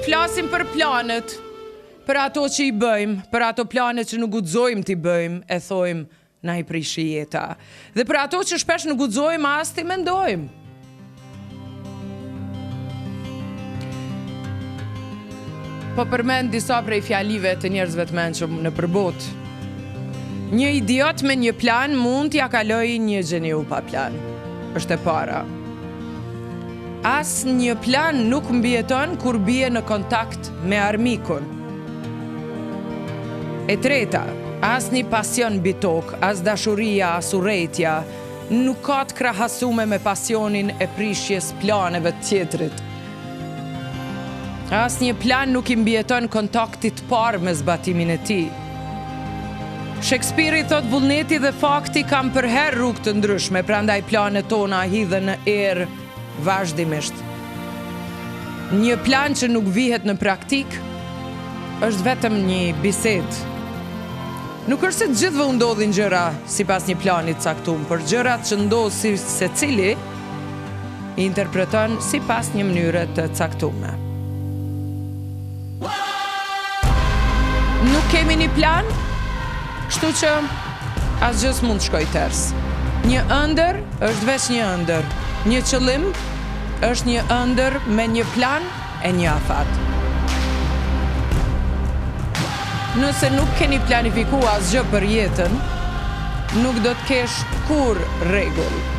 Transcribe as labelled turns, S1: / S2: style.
S1: flasim për planet, për ato që i bëjmë, për ato planet që nuk guxojmë t'i bëjmë, e thojmë na i prishi jeta. Dhe për ato që shpesh nuk guxojmë as t'i mendojmë. Po përmend disa prej fjalive të njerëzve të mençur në përbot. Një idiot me një plan mund t'ja kaloj një gjeniu pa plan. Është e para. As një plan nuk mbijeton kur bie në kontakt me armikun. E treta, as një pasion mbi tokë, as dashuria, as urrejtja, nuk ka të krahasume me pasionin e prishjes planeve të tjetrit. As një plan nuk i mbijeton kontaktit parë me zbatimin e tij. Shakespeare i thot vullneti dhe fakti kam për herë rrugë të ndryshme, prandaj planet tona hidhen në erë vazhdimisht. Një plan që nuk vihet në praktik është vetëm një bisedë. Nuk është se të gjithëve u ndodhin gjëra sipas një plani të caktuar, por gjërat që ndodhin secili i interpreton sipas një mënyre të caktuar. Nuk kemi një plan, kështu që asgjë s'mund të shkojë ters. Një ëndër është veç një ëndër. Një qëllim është një ëndër me një plan e një afat. Nëse nuk keni planifikuar asgjë për jetën, nuk do të kesh kur rregull.